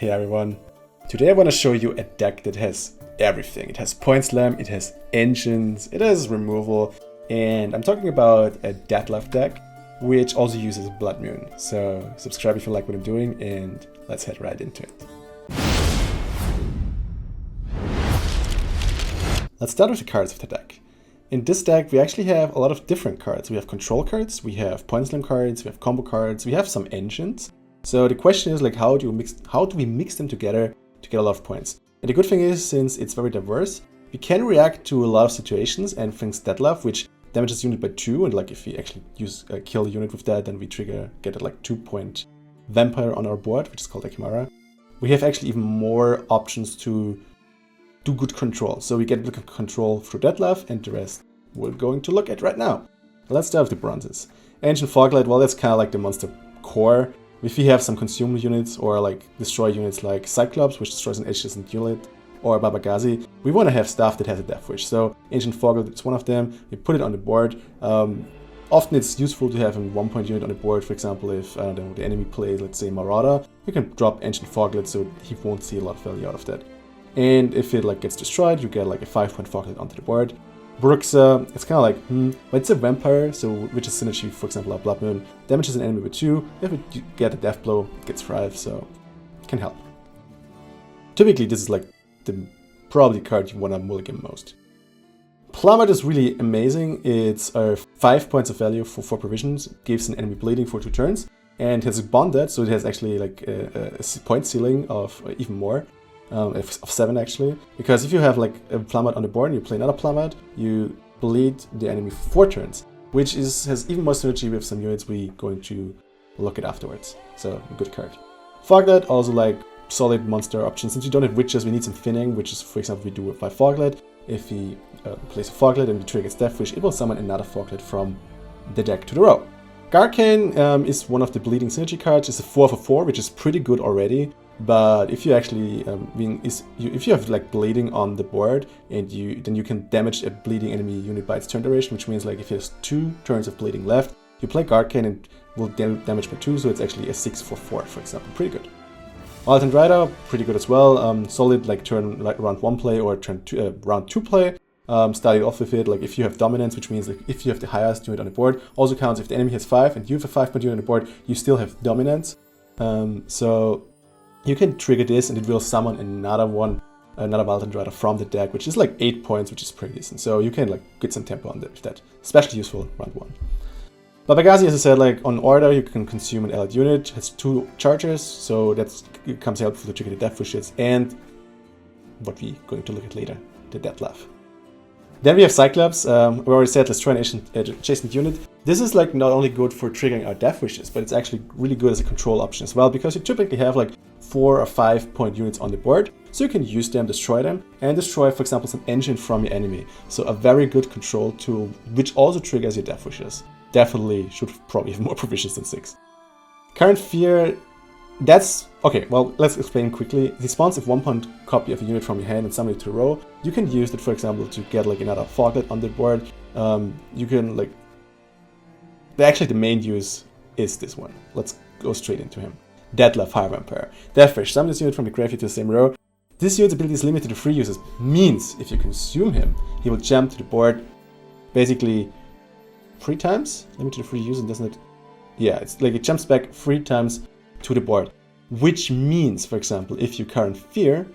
Hey everyone, today I want to show you a deck that has everything. It has Point Slam, it has engines, it has removal, and I'm talking about a Dettlaff deck, which also uses Blood Moon. So subscribe if you like what I'm doing, and let's head right into it. Let's start with the cards of the deck. In this deck, we actually have a lot of different cards. We have control cards, we have Point Slam cards, we have combo cards, we have some engines. So the question is, like, how do we mix them together to get a lot of points? And the good thing is, since it's very diverse, we can react to a lot of situations, and things Dettlaff, which damages unit by 2, and like if we actually use kill a unit with that, then we get a 2-point vampire on our board, which is called a Chimera. We have actually even more options to do good control. So we get good control through Dettlaff, and the rest we're going to look at right now. Let's start with the bronzes. Ancient Foglight, well, that's kind of like the monster core. If we have some consume units or like destroy units like Cyclops, which destroys an adjacent unit, or Baba Gazi, we want to have stuff that has a Death Wish. So Ancient Foglight is one of them. We put it on the board. Often it's useful to have a 1-point unit on the board. For example, if the enemy plays, let's say, Marauder, we can drop Ancient Foglight so he won't see a lot of value out of that. And if it gets destroyed, you get a 5-point Foglight onto the board. Bruxa, it's kind of but it's a vampire, so which is synergy, for example, our Blood Moon. Damages an enemy with 2. If you get a death blow, it gets 5, so it can help. Typically, this is the probably card you want to mulligan most. Plummet is really amazing. It's 5 points of value for 4 provisions, gives an enemy bleeding for 2 turns, and has bonded, so it has actually a point ceiling of even more. Of 7 actually, because if you have a Plummet on the board and you play another Plummet, you bleed the enemy for 4 turns, which has even more synergy with some units we're going to look at afterwards. So a good card. Foglight, also solid monster option. Since we don't have witches, we need some thinning, which is, for example, we do it by Foglight. If we place a Foglight and we trigger its Death Wish, it will summon another Foglight from the deck to the row. Garcane is one of the bleeding synergy cards. It's a 4 for 4, which is pretty good already. But if you actually, if you have bleeding on the board, and then you can damage a bleeding enemy unit by its turn duration, which means if it has 2 turns of bleeding left, you play Garcane and will damage by 2, so it's actually a 6 for 4, for example, pretty good. Alternate Rider, pretty good as well. Solid round 1 play or round 2 play. Starting off with it, if you have dominance, which means if you have the highest unit on the board, also counts if the enemy has 5 and you have a 5-point unit on the board, you still have dominance. So you can trigger this and it will summon another Alternate Rider from the deck, which is 8 points, which is pretty decent. So you can get some tempo on that. Especially useful round 1. Baba Gazi, as I said, on order, you can consume an allied unit, has 2 charges, so it comes helpful to trigger the Death Wishes and what we're going to look at later, the Dettlaff. Then we have Cyclops. We already said, let's try an adjacent unit. This is not only good for triggering our Death Wishes, but it's actually really good as a control option as well, because you typically have 4 or 5-point units on the board, so you can use them, destroy them, and destroy, for example, some engine from your enemy. So a very good control tool, which also triggers your Death Wishes. Definitely should probably have more provisions than 6. Current Fear, that's okay. Well, let's explain quickly. It spawns a 1-point copy of a unit from your hand and summon it to a row. You can use it, for example, to get another Foglight on the board. You can actually the main use is this one. Let's go straight into him. Dettlaff Higher Vampire. Death Wish. Summon this unit from the graveyard to the same row. This unit's ability is limited to 3 uses. Means if you consume him, he will jump to the board basically 3 times. Limited to 3 uses, doesn't it? Yeah, it's it jumps back 3 times to the board. Which means, for example, if you current fear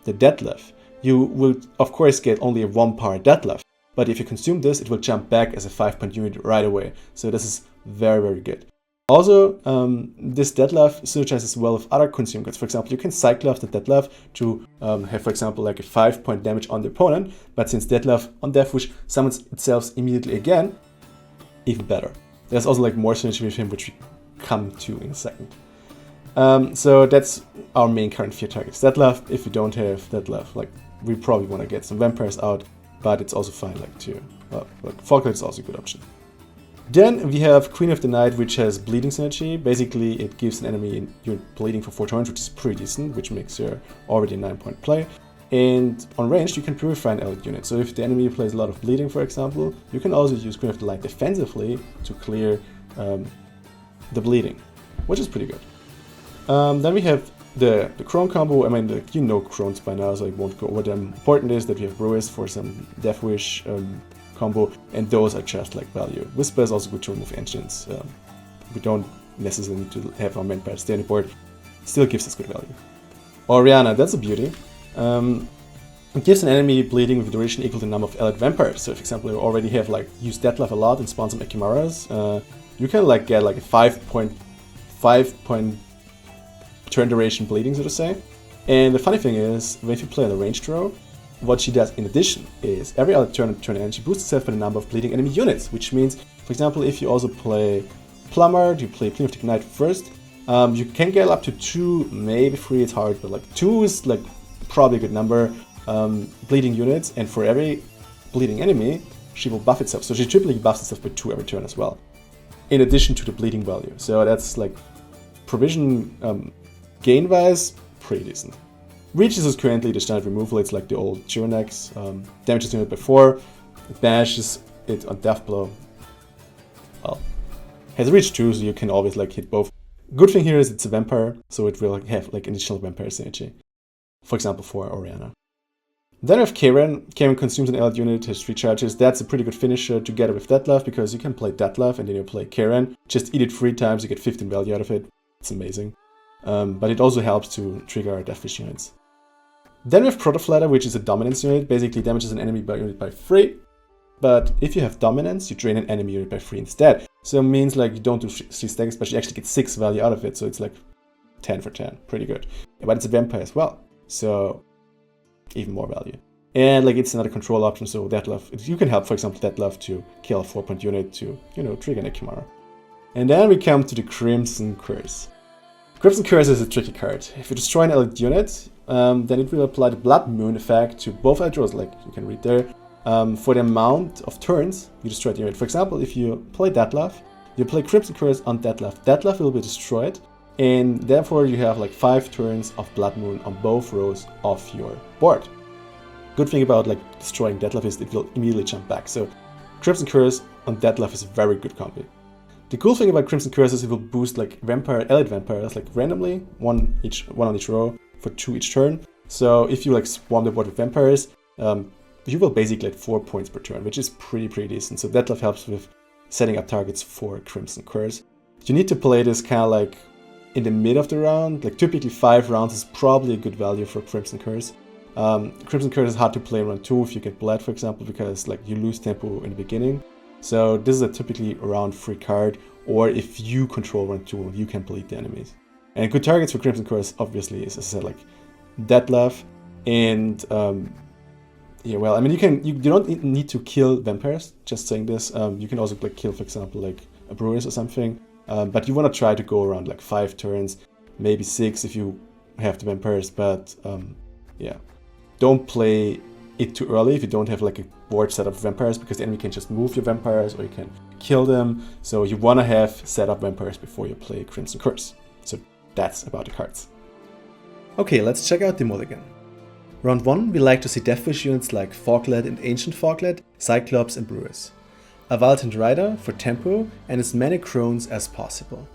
the Dettlaff, you will of course get only a 1-power Dettlaff. But if you consume this, it will jump back as a 5-point unit right away. So this is very, very good. Also, this Dettlaff synergizes well with other consume cards. For example, you can Cyclops the Dettlaff to have, for example, a 5-point damage on the opponent. But since Dettlaff on Death Wish summons itself immediately again, even better. There's also more synergy with him, which we come to in a second. So that's our main current fear targets. Dettlaff, if you don't have Dettlaff, we probably want to get some vampires out, but it's also fine Foglight is also a good option. Then we have Queen of the Night, which has bleeding synergy. Basically, it gives an enemy unit bleeding for 4 turns, which is pretty decent, which makes her already a 9-point play. And on range, you can purify an allied unit. So if the enemy plays a lot of bleeding, for example, you can also use Queen of the Night defensively to clear the bleeding, which is pretty good. Then we have The Crone combo, I mean, you know Crones by now, so I won't go over them. Important is that we have Brewers for some Death Wish combo, and those are just like value. Whisper is also good to remove engines. We don't necessarily need to have our vampire stay on the board. Still gives us good value. Oriana, that's a beauty. It gives an enemy bleeding with a duration equal to the number of allied vampires. So, for example, you already have like used Dettlaff a lot and spawn some Ekimaras. You can like get like a 5 point turn duration bleeding, so to say. And the funny thing is, if you play on a ranged row, what she does in addition is every other turn end, she boosts herself by the number of bleeding enemy units, which means, for example, if you also play Plumber, you play Clean of the Ignite first, you can get up to 2, maybe 3, it's hard, but like 2 is like probably a good number, bleeding units, and for every bleeding enemy, she will buff itself. So she typically buffs itself by 2 every turn as well, in addition to the bleeding value. So that's like provision gain-wise, pretty decent. Reaches is currently the standard removal, it's like the old Chironex. Damages unit by 4, it bashes it on Death Blow. Well, has reach 2, so you can always like hit both. Good thing here is it's a vampire, so it will have like additional vampire synergy. For example, for Oriana. Then we have Karen. Karen consumes an allied unit, has 3 charges. That's a pretty good finisher together with Dettlaff, because you can play Dettlaff and then you play Karen. Just eat it 3 times, you get 15 value out of it. It's amazing. But it also helps to trigger our Deathwish units. Then we have Protoflatter, which is a dominance unit. Basically damages an enemy unit by 3. But if you have dominance, you drain an enemy unit by 3 instead. So it means like you don't do 3 stacks, but you actually get 6 value out of it. So it's like 10 for 10. Pretty good. But it's a vampire as well. So even more value. And like it's another control option, so Dettlaff, you can help, for example, Dettlaff to kill a 4-point unit to, you know, trigger an Ekimara. And then we come to the Crimson Curse. Crimson Curse is a tricky card. If you destroy an allied unit, then it will apply the Blood Moon effect to both allied rows, like you can read there, for the amount of turns you destroy the unit. For example, if you play Dettlaff, you play Crimson Curse on Dettlaff. Dettlaff will be destroyed, and therefore you have like 5 turns of Blood Moon on both rows of your board. Good thing about like destroying Dettlaff is it will immediately jump back. So Crimson Curse on Dettlaff is a very good combo. The cool thing about Crimson Curse is it will boost like allied vampires like randomly, one on each row for 2 each turn. So if you like swarm the board with vampires, you will basically get 4 points per turn, which is pretty decent. So Dettlaff helps with setting up targets for Crimson Curse. You need to play this kind of like in the mid of the round, like typically 5 rounds is probably a good value for Crimson Curse. Crimson Curse is hard to play in round 2 if you get bled, for example, because like you lose tempo in the beginning. So this is a typically round 3 card, or if you control round 2, you can bleed the enemies. And good targets for Crimson Curse obviously is, as I said, like Dettlaff and yeah, well, I mean you don't need to kill vampires, just saying this. You can also like kill, for example, like a Brewers or something. But you want to try to go around like 5 turns, maybe 6 if you have the vampires, but yeah. Don't play it too early if you don't have like a board set up of vampires, because the enemy can just move your vampires or you can kill them. So you want to have set up vampires before you play Crimson Curse. So that's about the cards. Okay, let's check out the Mulligan. Round 1, we like to see Deathwish units like Foglet and Ancient Foglet, Cyclops and Brewers. A Valtent Rider for tempo and as many Crones as possible.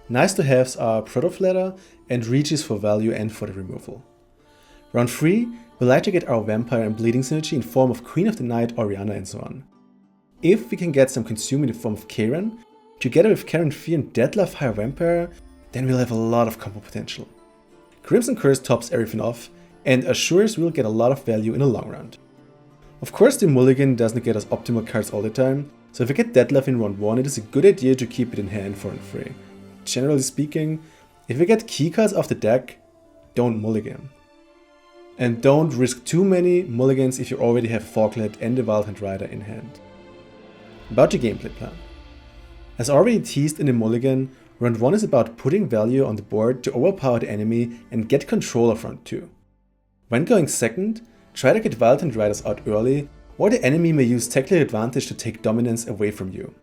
Nice to haves are Protoflatter and Reaches for value and for the removal. Round 3, we like to get our Vampire and Bleeding synergy in form of Queen of the Night, Oriana and so on. If we can get some consume in the form of Karen, together with Karen Fear and Dettlaff Higher Vampire, then we'll have a lot of combo potential. Crimson Curse tops everything off and assures we'll get a lot of value in the long run. Of course, the Mulligan doesn't get us optimal cards all the time, so if we get Dettlaff in round 1, it is a good idea to keep it in hand for round 3. Generally speaking, if we get key cards off the deck, don't Mulligan. And don't risk too many mulligans if you already have Foglet and the Valtent Rider in hand. About the gameplay plan. As already teased in the Mulligan, round 1 is about putting value on the board to overpower the enemy and get control of round 2. When going second, try to get Valtent Riders out early, or the enemy may use tactical advantage to take dominance away from you.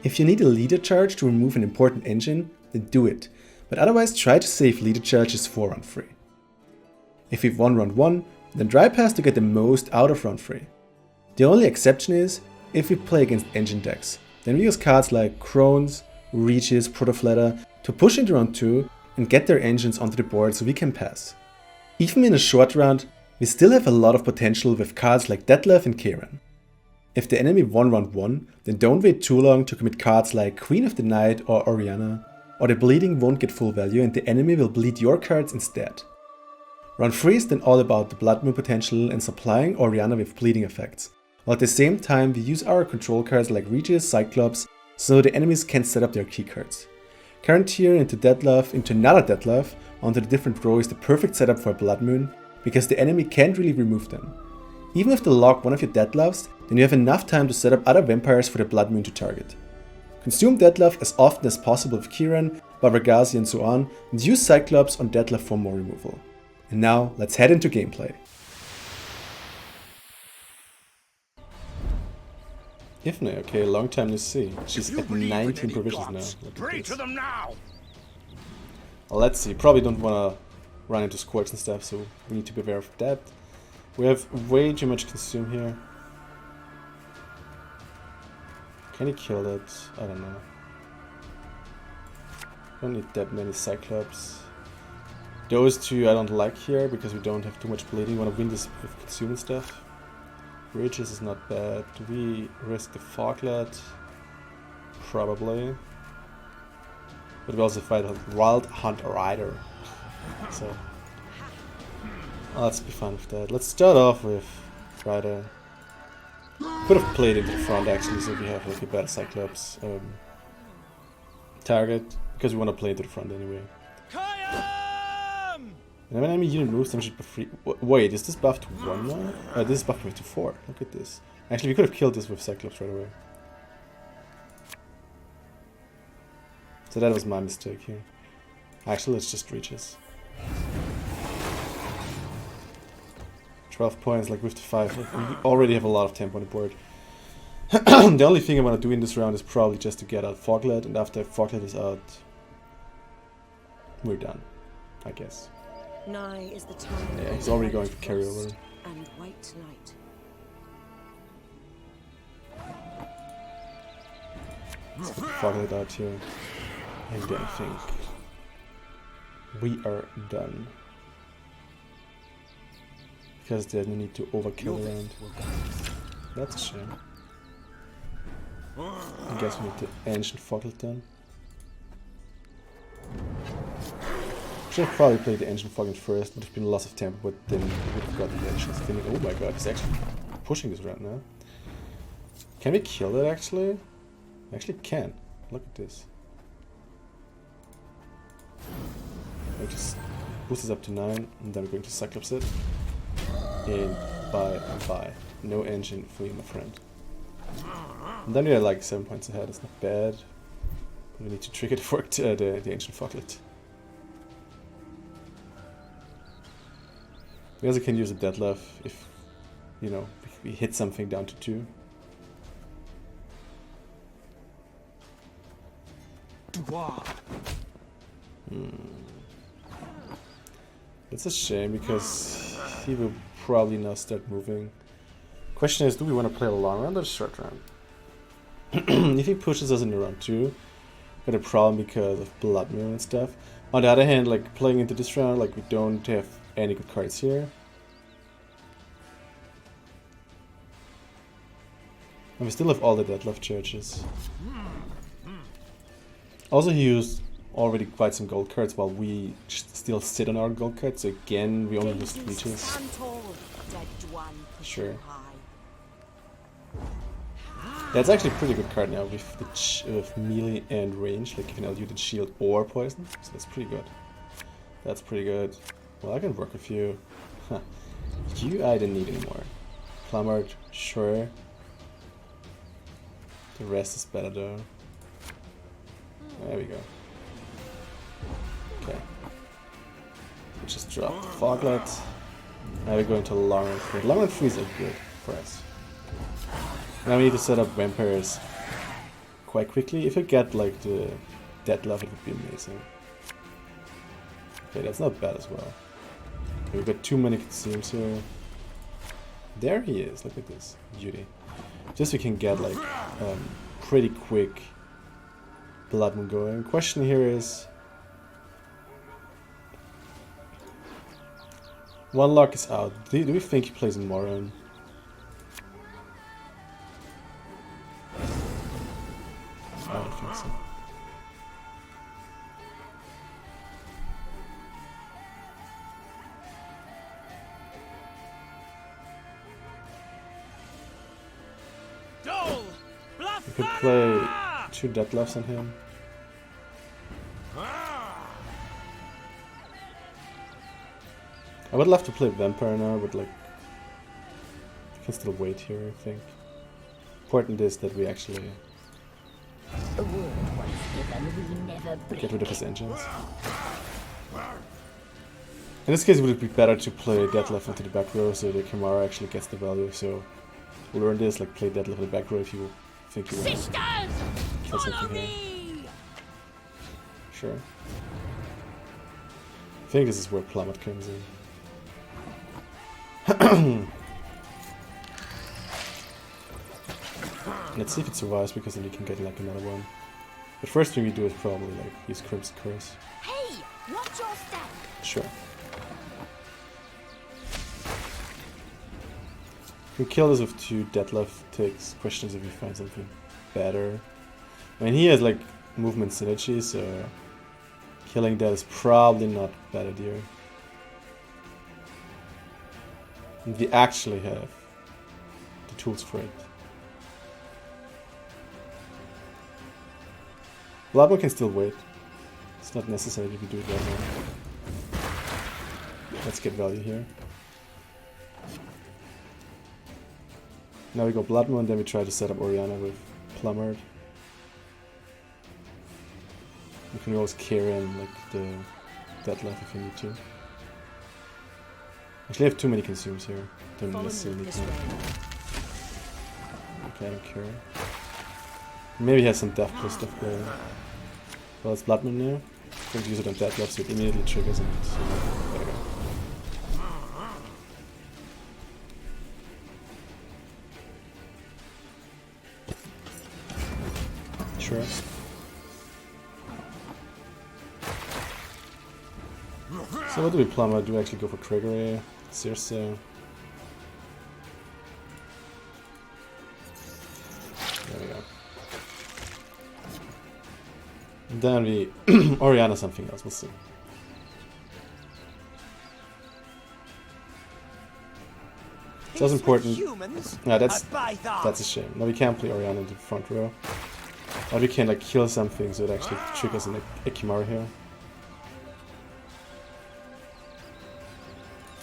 If you need a leader charge to remove an important engine, then do it, but otherwise try to save leader charges for round 3. If we've won round 1, then try pass to get the most out of round 3. The only exception is if we play against engine decks, then we use cards like Crones, Reaches, Protoflatter to push into round 2 and get their engines onto the board so we can pass. Even in a short round, we still have a lot of potential with cards like Dettlaff and Kieran. If the enemy won round 1, then don't wait too long to commit cards like Queen of the Night or Orianna, or the bleeding won't get full value and the enemy will bleed your cards instead. Round 3 is then all about the Blood Moon potential and supplying Orianna with bleeding effects, while at the same time we use our control cards like Regis, Cyclops, so the enemies can set up their key cards. Carantir into Dettlaff into another Dettlaff onto the different row is the perfect setup for a Blood Moon, because the enemy can't really remove them. Even if they lock one of your Dettlaffs, then you have enough time to set up other vampires for the Blood Moon to target. Consume Dettlaff as often as possible with Kieran, Barbergazi and so on, and use Cyclops on Dettlaff for more removal. And now, let's head into gameplay. Ifne, okay, long time to see. She's at 19 provisions now. Pray to them now. Well, let's see, probably don't want to run into squirts and stuff, so we need to be aware of that. We have way too much consume here. Can he kill that? I don't know. Don't need that many Cyclops. Those two I don't like here because we don't have too much bleeding. Want to win this with consume and stuff. Regis is not bad. Do we risk the Foglet? Probably. But we also fight a Wild Hunt Rider. So let's be fine with that. Let's start off with Rider. Could have played into the front actually, so we have like a better Cyclops target, because we want to play into the front anyway. And when enemy unit moves, then should be free. Wait, is this buffed to 1 now? This is buffed to 4. Look at this. Actually, we could have killed this with Cyclops right away. So that was my mistake here. Actually, let's just Regis. 12 points, like with the 5. We already have a lot of tempo on the board. The only thing I want to do in this round is probably just to get out Foglet, and after Foglet is out, we're done, I guess. Nigh is the time. Yeah, he's already going for carryover. And white light. Let's get the Foglet out here. And then I think we are done. Because there's no need to overkill around. That's a shame. I guess we need the Ancient Foglet then. Should have probably played the Ancient Foglet first, would have been lots of tempo, but then we would have got the Ancient spinning. Oh my god, he's actually pushing this right now. Can we kill that actually? We actually can. Look at this. I just boost this up to 9, and then we're going to Cyclops it. And bye. No engine for you, my friend. And then we are like 7 points ahead, it's not bad. But we need to trigger the Ancient Foglet. We also can use a Dettlaff if, you know, we hit something down to 2. It's a shame because he will probably now start moving. Question is, do we want to play a long round or a short round? If he pushes us in round 2, got a problem because of Blood Moon and stuff. On the other hand, like playing into this round, like we don't have any good cards here. And we still have all the Dettlaff churches. Also, he used already quite some gold cards while we still sit on our gold cards. So again, we only used Regis. Sure. That's actually a pretty good card now with melee and range. Like you can outdo the shield or poison. So that's pretty good. That's pretty good. Well, I can work with you. Huh. You I don't need anymore. Plumard, sure. The rest is better though. There we go. Okay. We just drop the Foglet. Now we're going to long run 3. Long run 3 is good for us. Now we need to set up vampires quite quickly. If we get like the Dettlaff, it would be amazing. Okay, that's not bad as well. Okay, we've got too many consumes here. There he is, look at this. Beauty. Just so we can get like pretty quick Blood Moon going. Question here is, One lock is out. Do we think he plays in Moron? I don't think so. We could play 2 Dettlaffs on him. I would love to play Vampire now, but like I can still wait here, I think. Important is that we actually get rid of his engines. In this case it would be better to play Dettlaff into the back row so the Kimara actually gets the value, so learn this, like play Dettlaff in the back row if you think you want to kill something here. Sure. I think this is where Plummet comes in. Let's see if it survives, because then we can get like another one. But first thing we do is probably like use Crimson Curse. Hey, watch your step. Sure. We kill this with 2 Dettlaff takes. Questions if we find something better. I mean, he has like movement synergy, so killing that is probably not a bad idea. And we actually have the tools for it. Bloodmoon can still wait. It's not necessary if we do it right now. Let's get value here. Now we go Bloodmoon, then we try to set up Oriana with Plummered. You can always carry in like the Dettlaff if you need to. Actually, I have too many consumes here. Don't necessarily need to. Okay, I don't care. Maybe he has some Death Plus stuff going. Well, it's Bloodmoon now. I'm going to use it on Dettlaff so it immediately triggers and so there we go. Sure. So what do we plummet? Do we actually go for Triggery? Circe? There we go. And then we Oriana something else, we'll see. So that's important. Yeah, that's a shame. Now we can't play Oriana into the front row. Or we can like kill something so it actually triggers an Ikimara here.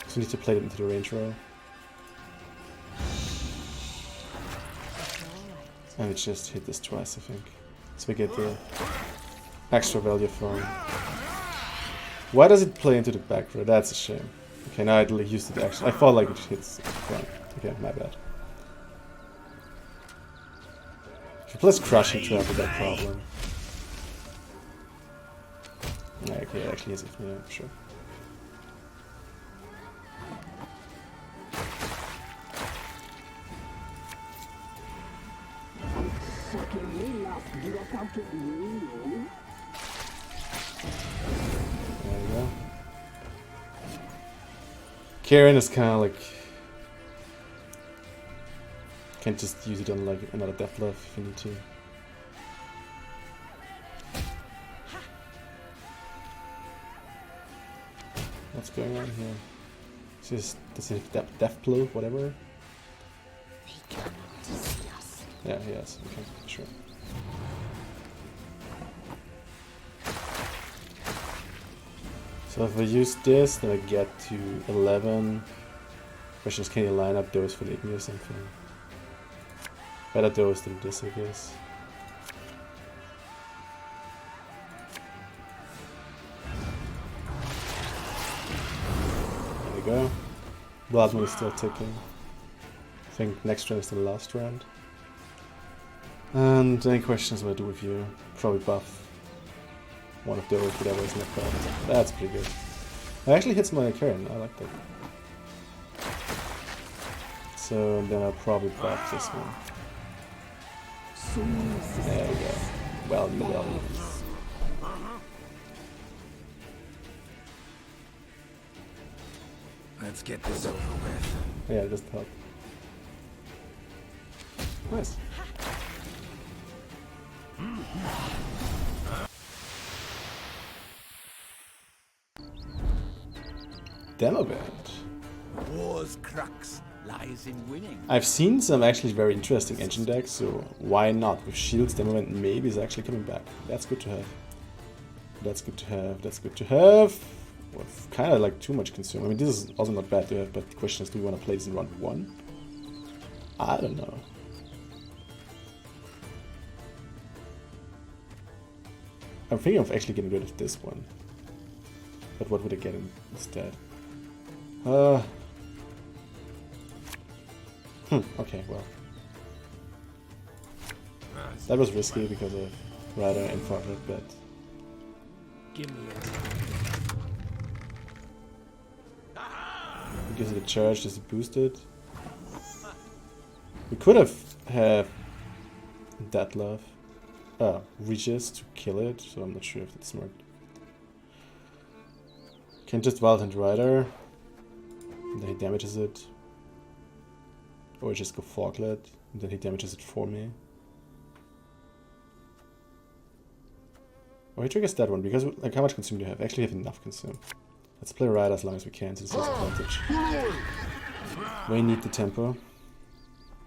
So we need to play it into the range row. And we just hit this twice, I think. So we get the extra value from... Why does it play into the back row? That's a shame. Okay, now I used it actually. I thought like it hits front. Okay, my bad. If you plus Crushing to have that problem. Yeah, okay, it actually is it. Yeah, sure. There you go. Karen is kind of like... Can't just use it on like another Dettlaff if you need to. What's going on here? Does it have Death Blow, whatever? Yeah, he has. Okay, sure. So if I use this, then I get to 11. Question is, can you line up those for the Igni or something? Better those than this, I guess. There we go. Bloodmoon is still ticking. I think next round is the last round. And any questions what I do with you? Probably buff one of those, whatever is left out. That's pretty good. It actually hits my Karen, I like that. So then I'll probably buff this one. There we go. Well, well. Let's get this over with. Yeah, it doesn't help. Nice. Demo band. War's crux lies in winning. I've seen some actually very interesting engine decks, so why not? With shields, demo band maybe is actually coming back. That's good to have. That's good to have. That's good to have. With kind of like too much consume. I mean, this is also not bad to have, but the question is, do we want to play this in round 1? I don't know. I'm thinking of actually getting rid of this one. But what would I get instead? Okay, well. That was risky because of Rider and Fartlet, but... Give me Because of the charge, does it boost it? We could have Dettlaff reaches to kill it, so I'm not sure if that's smart. Can just Wild Hunt Rider, and then he damages it. Or just go Foglet, and then he damages it for me. Or he triggers that one, because like how much consume do you have? Actually have enough consume. Let's play Rider as long as we can, since it's advantage. We need the tempo.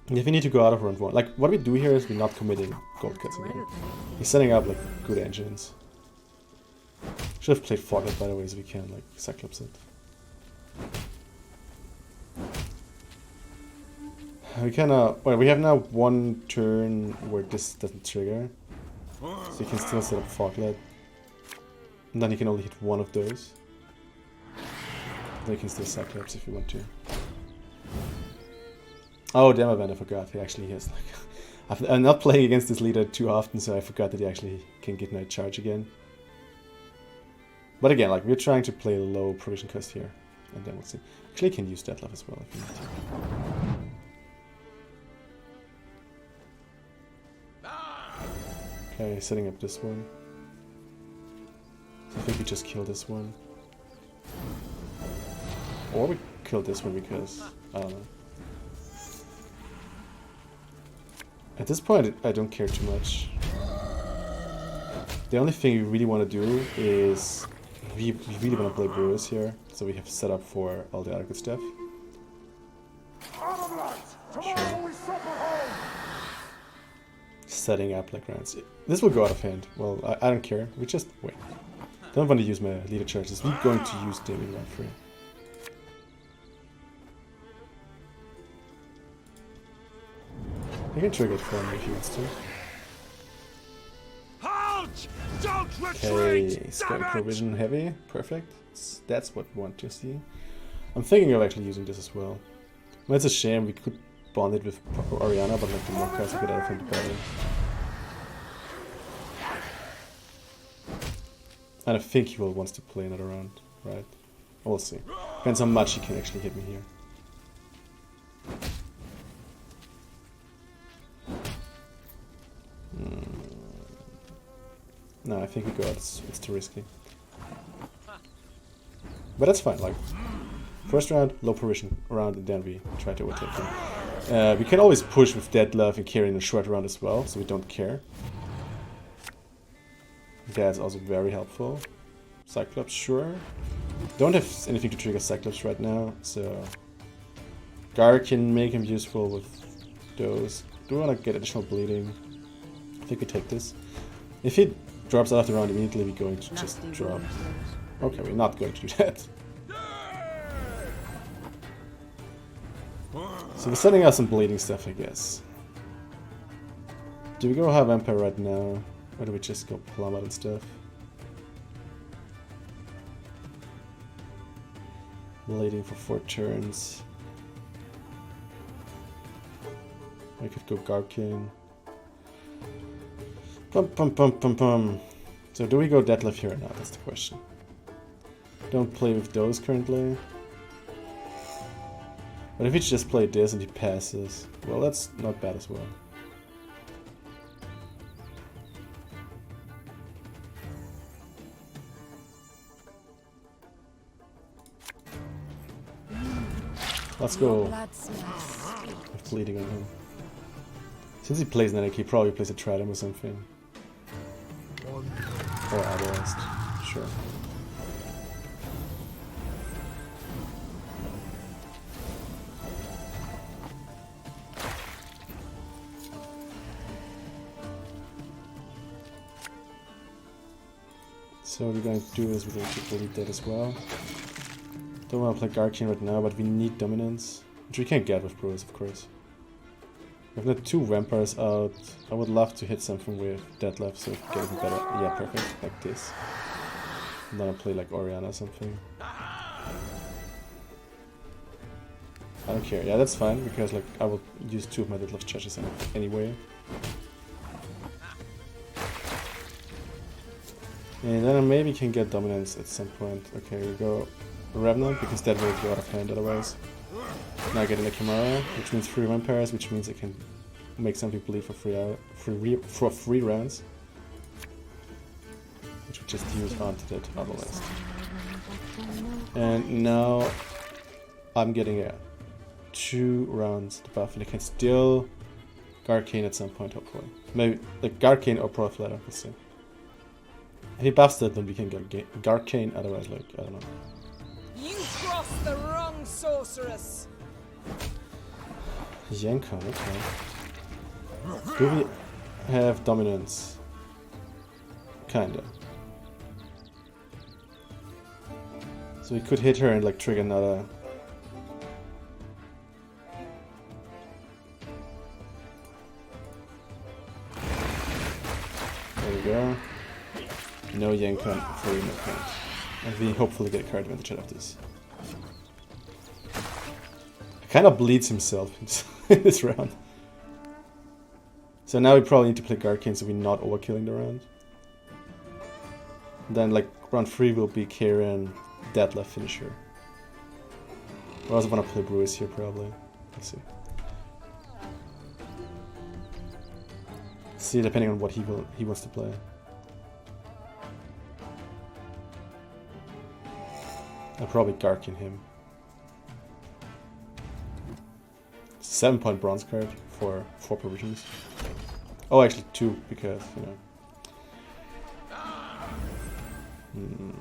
And if we need to go out of round 1, like what we do here is we're not committing gold cuts again. He's setting up like good engines. Should have played Foglet by the way, so we can like Cyclops it. We can well, we have now one turn where this doesn't trigger. So you can still set up Foglet. And then you can only hit one of those. Then you can still Cyclops if you want to. Oh, damn it, I forgot. He actually has like... I'm not playing against this leader too often, so I forgot that he actually can get Night Charge again. But again, like, we're trying to play low provision cost here. And then we'll see. Actually, you can use Dettlaff as well if you need to. Okay, setting up this one. So I think we just kill this one. Or we kill this one because... I don't know. At this point, I don't care too much. The only thing we really want to do is... We really want to play Brewers here, so we have set up for all the other good stuff. Sure. Setting up like rounds. This will go out of hand. Well, I don't care. We just wait. Don't want to use my leader charges. We're going to use them in round 3. He can trigger it for me if he wants to. Halt! Don't Okay, Sky Provision heavy. Perfect. That's what we want to see. I'm thinking of actually using this as well. Well, it's a shame. We could bond it with Oriana, but like the more cards we get out of him, the better. And I think he will wants to play another round, right? We'll see. Depends how much he can actually hit me here. No, I think we go out. It's too risky. But that's fine. Like, first round, low provision round, and then we try to overtake him. We can always push with Dettlaff and carry in a short round as well, so we don't care. That's also very helpful. Cyclops, sure. Don't have anything to trigger Cyclops right now, so... Gar can make him useful with those. Do we want to get additional bleeding? I think we take this. If he drops out of the round immediately, we're going to just drop. Okay, we're not going to do that. So we're setting out some bleeding stuff, I guess. Do we go High Vampire right now? Or do we just go Plummet and stuff? Bleeding for 4 turns. I could go Garkin. Pum pum pum pum pum. So do we go Dettlaff here or not? That's the question. Don't play with those currently. But if we just play this and he passes, well, that's not bad as well. Let's Your go. blood smells sweet. With bleeding on him. Since he plays an he probably plays a Trident or something. Or otherwise. Sure. So what we're going to do is we're going to delete that as well. Don't want to play Arcane right now, but we need Dominance. Which we can get with Brewers, of course. We've got 2 Vampires out. I would love to hit something with Dettlaff so we can get even better. Yeah, perfect. Like this. And then I'll play like Oriana or something. I don't care. Yeah, that's fine, because like I will use 2 of my Dettlaff charges anyway. And then I maybe can get Dominance at some point. Okay, we go Revenant, because that will go out of hand otherwise. Now I get in a Chimera, which means 3 Vampires, which means I can make some people leave for free rounds. Which we just use onto that other list. And now I'm getting 2 rounds to buff, and I can still Garcane at some point, hopefully. Maybe like Garcane or Proflatter, we'll see. If he buffs that, then we can get Garcane, otherwise, like, I don't know. You crossed the wrong sorceress. Yankan, okay. Do we have Dominance? Kinda. So we could hit her and like trigger another. There we go. No Yankan for your account. And we hopefully get a card advantage out of this. Kind of bleeds himself in this round. So now we probably need to play Garcane so we're not overkilling the round. Then like round 3 will be Karen, Dettlaff finisher. I also want to play Brewers here probably. Let's see. See, depending on what he wants to play. I'll probably Garcane him. 7-point bronze card for 4 provisions. Oh, actually 2, because, you know.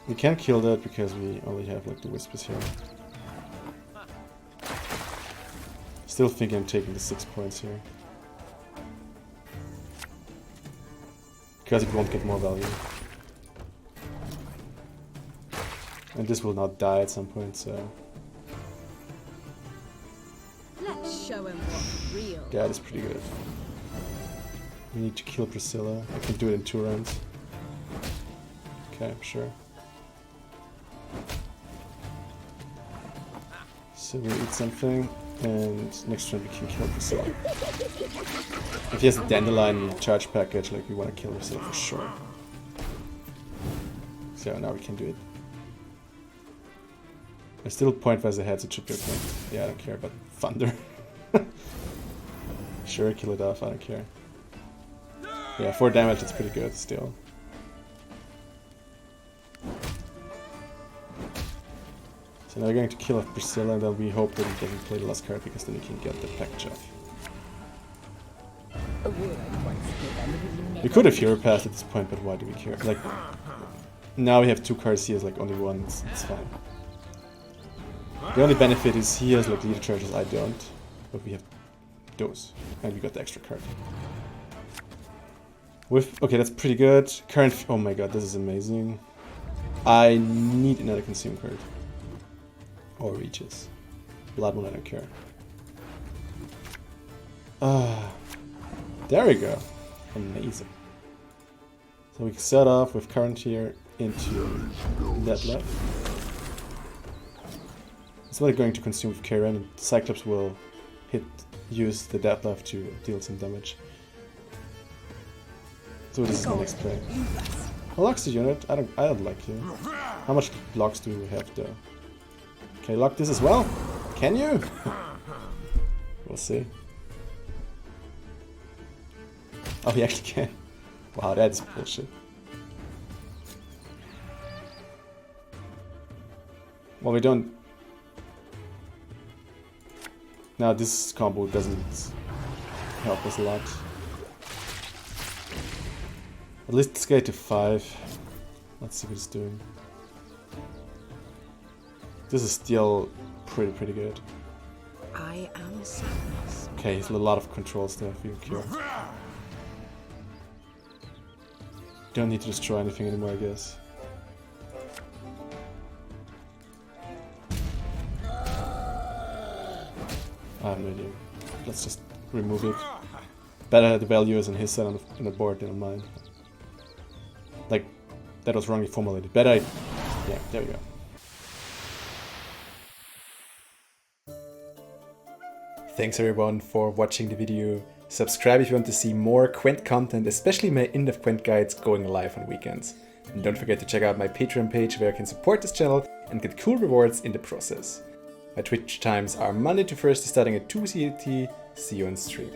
We can't kill that because we only have like the Whispers here. Still think I'm taking the 6 points here. Because it won't get more value. And this will not die at some point, so... Let's show him what's real. Yeah, that's pretty good. We need to kill Priscilla. I can do it in 2 rounds. Okay, sure. So we eat something, and next turn we can kill Priscilla. If he has a Dandelion charge package, like we want to kill Priscilla for sure. So now we can do it. I'm still point-wise ahead, so it should be okay. Yeah, I don't care about Thunder. Sure, kill it off, I don't care. Yeah, 4 damage, that's pretty good still. So now we're going to kill off Priscilla, and then we hope that he doesn't play the last card, because then we can get the package off. We could have Hero Passed at this point, but why do we care? Like, now we have 2 cards, he has like only 1, it's fine. The only benefit is he has like leader charges, I don't. But we have those. And we got the extra card. Okay, that's pretty good. Current... Oh my god, this is amazing. I need another consume card. Or Reaches. Blood Moon, I don't care. There we go. Amazing. So we set off with current here into Dettlaff. It's not going to consume with Karen, and Cyclops will use the Dettlaff to deal some damage. So this is my next play. Locks the unit. I don't like you. How much locks do we have though? Can I lock this as well? Can you? We'll see. Oh, he actually can. Wow, that's bullshit. Well, we don't... Now this combo doesn't help us a lot. At least let's get to 5. Let's see what it's doing. This is still pretty good. I am sadness. Okay, he's a lot of control stuff. You cure. Don't need to destroy anything anymore, I guess. I have no idea. Let's just remove it. Better the value is on his side on the board than on mine. Like, that was wrongly formulated. Better. Yeah, there we go. Thanks everyone for watching the video. Subscribe if you want to see more Gwent content, especially my in-depth Gwent guides going live on weekends. And don't forget to check out my Patreon page where you can support this channel and get cool rewards in the process. My Twitch times are Monday to Thursday starting at 2 CET. See you on stream.